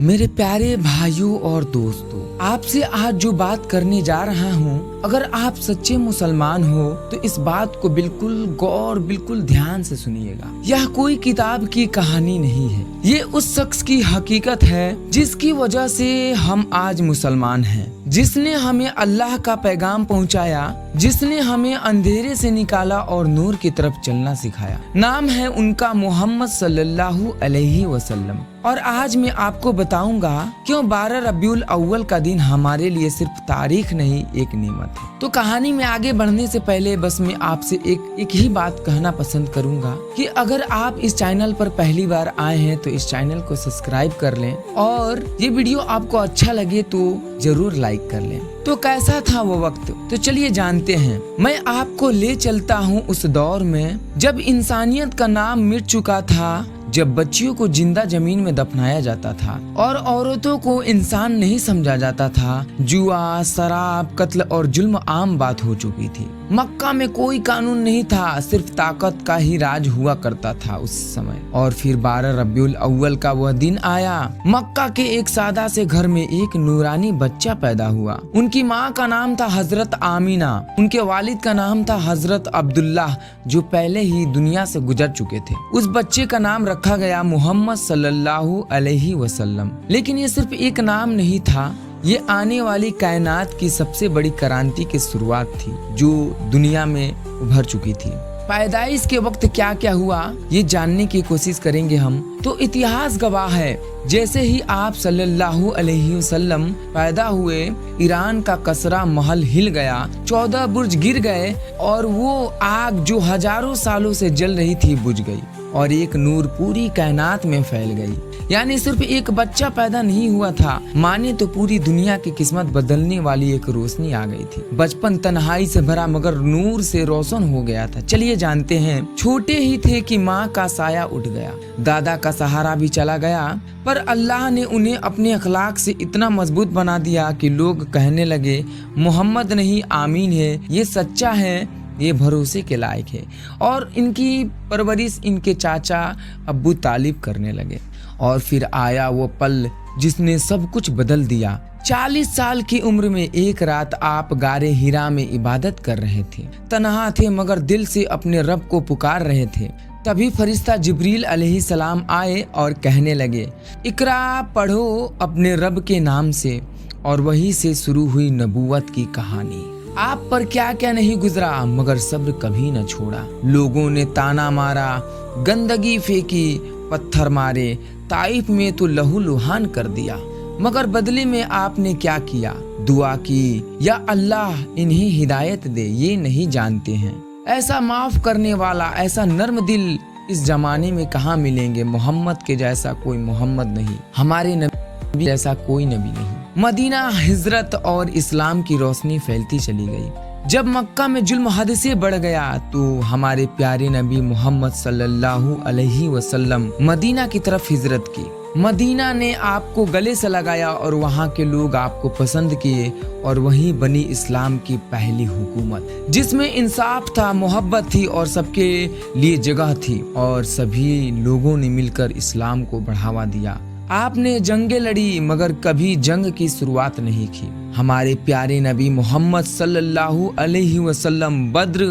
मेरे प्यारे भाइयों और दोस्तों, आपसे आज जो बात करने जा रहा हूँ, अगर आप सच्चे मुसलमान हो तो इस बात को बिल्कुल ध्यान से सुनिएगा। यह कोई किताब की कहानी नहीं है, ये उस शख्स की हकीकत है जिसकी वजह से हम आज मुसलमान हैं, जिसने हमें अल्लाह का पैगाम पहुंचाया, जिसने हमें अंधेरे से निकाला और नूर की तरफ चलना सिखाया। नाम है उनका मोहम्मद सल्लल्लाहु अलैहि वसल्लम। और आज मैं आपको बताऊंगा क्यों 12 रबीउल अव्वल का दिन हमारे लिए सिर्फ तारीख नहीं, एक नेमत है। तो कहानी में आगे बढ़ने से पहले बस मैं आपसे एक ही बात कहना पसंद करूंगा कि अगर आप इस चैनल पर पहली बार आए हैं तो इस चैनल को सब्सक्राइब कर लें, और ये वीडियो आपको अच्छा लगे तो जरूर लाइक कर लें। तो कैसा था वो वक्त, तो चलिए जानते हैं। मैं आपको ले चलता हूँ उस दौर में जब इंसानियत का नाम मिट चुका था, जब बच्चियों को जिंदा जमीन में दफनाया जाता था और औरतों को इंसान नहीं समझा जाता था। जुआ, शराब, कत्ल और जुल्म आम बात हो चुकी थी। मक्का में कोई कानून नहीं था, सिर्फ ताकत का ही राज हुआ करता था उस समय। और फिर 12 रबीउल अव्वल का वह दिन आया। मक्का के एक सादा से घर में एक नूरानी बच्चा पैदा हुआ। उनकी माँ का नाम था हजरत आमीना, उनके वालिद का नाम था हजरत अब्दुल्लाह, जो पहले ही दुनिया से गुजर चुके थे। उस बच्चे का नाम रखा गया मोहम्मद सल्लल्लाहु अलैहि वसल्लम। लेकिन ये सिर्फ एक नाम नहीं था, ये आने वाली कायनात की सबसे बड़ी क्रांति की शुरुआत थी जो दुनिया में उभर चुकी थी। पैदाइश के वक्त क्या क्या हुआ ये जानने की कोशिश करेंगे हम। तो इतिहास गवाह है, जैसे ही आप सल्लल्लाहु अलैहि वसल्लम पैदा हुए, ईरान का कसरा महल हिल गया, 14 बुर्ज गिर गए और वो आग जो हजारों सालों से जल रही थी बुझ गई और एक नूर पूरी कायनात में फैल गई। यानी सिर्फ एक बच्चा पैदा नहीं हुआ था, माने तो पूरी दुनिया की किस्मत बदलने वाली एक रोशनी आ गई थी। बचपन तन्हाई से भरा मगर नूर से रोशन हो गया था। चलिए जानते हैं। छोटे ही थे कि माँ का साया उठ गया, दादा का सहारा भी चला गया, पर अल्लाह ने उन्हें अपने अखलाक से इतना मजबूत बना दिया कि लोग कहने लगे मोहम्मद नहीं आमीन है, ये सच्चा है, ये भरोसे के लायक है। और इनकी परवरिश इनके चाचा अब्बू तालिब करने लगे। और फिर आया वो पल जिसने सब कुछ बदल दिया। 40 साल की उम्र में एक रात आप गारे हिरा में इबादत कर रहे थे। तन्हा थे मगर दिल से अपने रब को पुकार रहे थे। तभी फरिश्ता जिब्रील अलैहिस्सलाम आए और कहने लगे, इकरा, पढ़ो अपने रब के नाम से। और वहीं से शुरू हुई नबूवत की कहानी। आप पर क्या क्या नहीं गुजरा मगर सब्र कभी न छोड़ा। लोगों ने ताना मारा, गंदगी फेंकी, पत्थर मारे, ताइफ में तो लहू लुहान कर दिया, मगर बदले में आपने क्या किया? दुआ की, या अल्लाह इन्हें हिदायत दे, ये नहीं जानते हैं। ऐसा माफ करने वाला, ऐसा नर्म दिल इस जमाने में कहाँ मिलेंगे। मोहम्मद के जैसा कोई मोहम्मद नहीं, हमारे नबी जैसा कोई नबी नहीं। मदीना हिजरत और इस्लाम की रोशनी फैलती चली गई। जब मक्का में जुल्म हद से बढ़ गया तो हमारे प्यारे नबी मोहम्मद सल्लल्लाहु अलैहि वसल्लम मदीना की तरफ हिजरत की। मदीना ने आपको गले से लगाया और वहाँ के लोग आपको पसंद किए, और वहीं बनी इस्लाम की पहली हुकूमत, जिसमें इंसाफ था, मोहब्बत थी और सबके लिए जगह थी, और सभी लोगों ने मिलकर इस्लाम को बढ़ावा दिया। आपने जंगें लड़ी मगर कभी जंग की शुरुआत नहीं की। हमारे प्यारे नबी मोहम्मद सल्लल्लाहु अलैहि वसल्लम बद्र,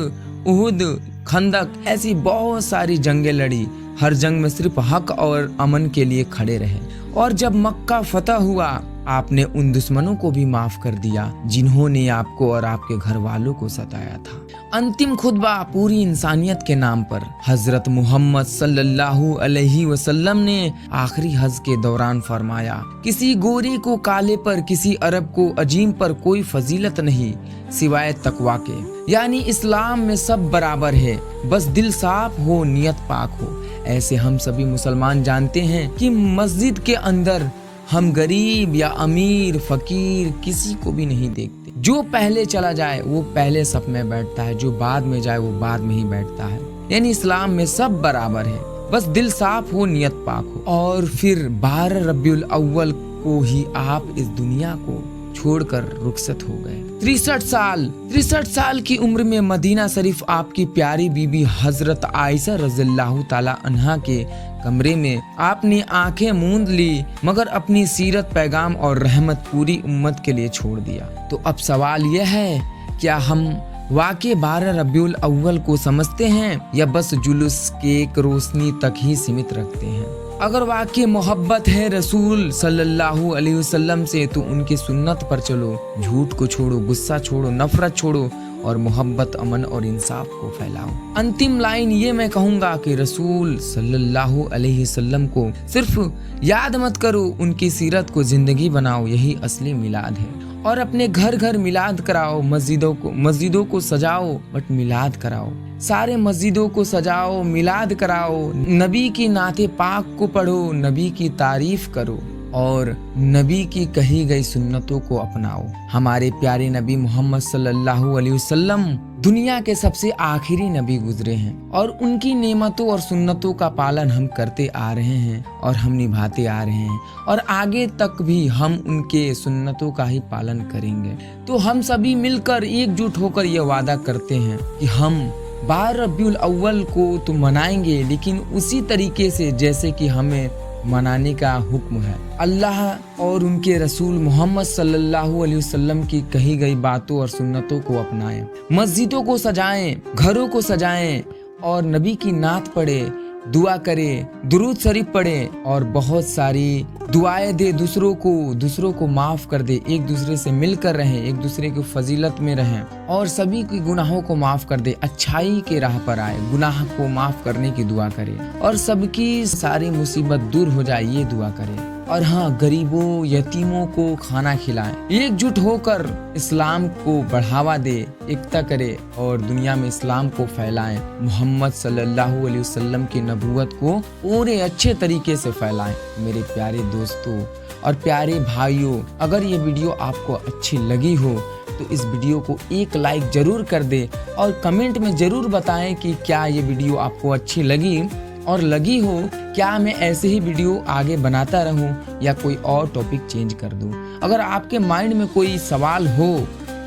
उहुद, खंदक ऐसी बहुत सारी जंगें लड़ी। हर जंग में सिर्फ हक और अमन के लिए खड़े रहे। और जब मक्का फतह हुआ, आपने उन दुश्मनों को भी माफ कर दिया जिन्होंने आपको और आपके घर वालों को सताया था। अंतिम खुतबा पूरी इंसानियत के नाम पर हजरत मोहम्मद सल्लल्लाहु अलैहि वसल्लम ने आखिरी हज के दौरान फरमाया, किसी गोरे को काले पर, किसी अरब को अजीम पर कोई फजीलत नहीं सिवाय तकवा के। यानी इस्लाम में सब बराबर है, बस दिल साफ हो, नियत पाक हो। ऐसे हम सभी मुसलमान जानते हैं कि मस्जिद के अंदर हम गरीब या अमीर, फकीर किसी को भी नहीं देखते। जो पहले चला जाए वो पहले सफ में बैठता है, जो बाद में जाए वो बाद में ही बैठता है। यानी इस्लाम में सब बराबर है, बस दिल साफ हो, नियत पाक हो। और फिर 12 रबीउल अव्वल को ही आप इस दुनिया को छोड़कर रुखसत हो गए। 63 साल की उम्र में मदीना शरीफ आपकी प्यारी बीबी हजरत आयशा रज़ियल्लाहु ताला अन्हा के कमरे में आपने आंखें मूंद ली, मगर अपनी सीरत, पैगाम और रहमत पूरी उम्मत के लिए छोड़ दिया। तो अब सवाल यह है, क्या हम वाकई 12 रबीउल अव्वल को समझते हैं या बस जुलूस, केक, रोशनी तक ही सीमित रखते हैं? अगर वाकई मोहब्बत है रसूल सल्लल्लाहु अलैहि वसल्लम से तो उनकी सुन्नत पर चलो, झूठ को छोड़ो, गुस्सा छोड़ो, नफरत छोड़ो और मोहब्बत, अमन और इंसाफ को फैलाओ। अंतिम लाइन ये मैं कहूँगा कि रसूल सल्लल्लाहु अलैहि वसल्लम को सिर्फ याद मत करो, उनकी सीरत को जिंदगी बनाओ, यही असली मिलाद है। और अपने घर घर मिलाद कराओ, मस्जिदों को सजाओ बट मिलाद कराओ, सारे मस्जिदों को सजाओ, मिलाद कराओ, नबी की नाते पाक को पढ़ो, नबी की तारीफ करो और नबी की कही गई सुन्नतों को अपनाओ। हमारे प्यारे नबी मोहम्मद सल्लल्लाहु अलैहि वसल्लम दुनिया के सबसे आखिरी नबी गुजरे हैं और उनकी नेमतों और सुन्नतों का पालन हम करते आ रहे हैं और हम निभाते आ रहे हैं और आगे तक भी हम उनके सुन्नतों का ही पालन करेंगे। तो हम सभी मिलकर एकजुट होकर ये वादा करते हैं कि हम 12 रबीउल अव्वल को तो मनाएंगे, लेकिन उसी तरीके से जैसे कि हमें मनाने का हुक्म है। अल्लाह और उनके रसूल मोहम्मद सल्लल्लाहु अलैहि वसल्लम की कही गई बातों और सुन्नतों को अपनाएं, मस्जिदों को सजाएं, घरों को सजाएं और नबी की नात पढ़े, दुआ करे, दुरूद शरीफ पढ़े और बहुत सारी दुआएं दे, दूसरों को माफ कर दे, एक दूसरे से मिलकर रहें, एक दूसरे की फजीलत में रहें और सभी की गुनाहों को माफ कर दे, अच्छाई के राह पर आए, गुनाह को माफ करने की दुआ करे और सबकी सारी मुसीबत दूर हो जाए, ये दुआ करे। और हाँ, गरीबों, यतीमों को खाना खिलाएं, एकजुट होकर इस्लाम को बढ़ावा दे, एकता करे और दुनिया में इस्लाम को फैलाएं, मोहम्मद सल्लल्लाहु अलैहि वसल्लम की नबूवत को पूरे अच्छे तरीके से फैलाएं। मेरे प्यारे दोस्तों और प्यारे भाइयों, अगर ये वीडियो आपको अच्छी लगी हो तो इस वीडियो को एक लाइक जरूर कर दे और कमेंट में जरूर बताएं कि क्या ये वीडियो आपको अच्छी लगी और लगी हो, क्या मैं ऐसे ही वीडियो आगे बनाता रहूं या कोई और टॉपिक चेंज कर दूं। अगर आपके माइंड में कोई सवाल हो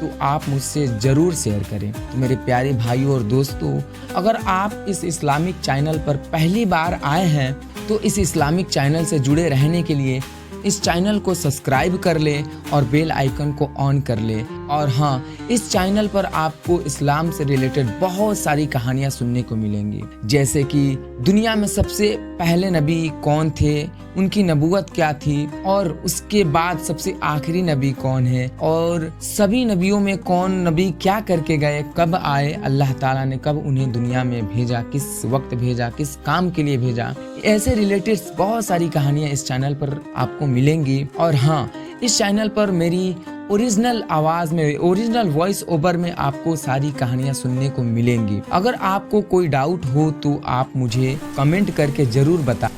तो आप मुझसे ज़रूर शेयर करें। तो मेरे प्यारे भाइयों और दोस्तों, अगर आप इस इस्लामिक चैनल पर पहली बार आए हैं तो इस इस्लामिक चैनल से जुड़े रहने के लिए इस चैनल को सब्सक्राइब कर ले और बेल आइकन को ऑन कर ले। और हाँ, इस चैनल पर आपको इस्लाम से रिलेटेड बहुत सारी कहानियाँ सुनने को मिलेंगी, जैसे कि दुनिया में सबसे पहले नबी कौन थे, उनकी नबूवत क्या थी और उसके बाद सबसे आखिरी नबी कौन है और सभी नबियों में कौन नबी क्या करके गए, कब आए, अल्लाह ताला ने कब उन्हें दुनिया में भेजा, किस वक्त भेजा, किस काम के लिए भेजा। ऐसे रिलेटेड बहुत सारी कहानियाँ इस चैनल पर आपको मिलेंगी। और हाँ, इस चैनल पर मेरी ओरिजिनल आवाज़ में, ओरिजिनल वॉइस ओवर में आपको सारी कहानियाँ सुनने को मिलेंगी। अगर आपको कोई डाउट हो तो आप मुझे कमेंट करके ज़रूर बताएं।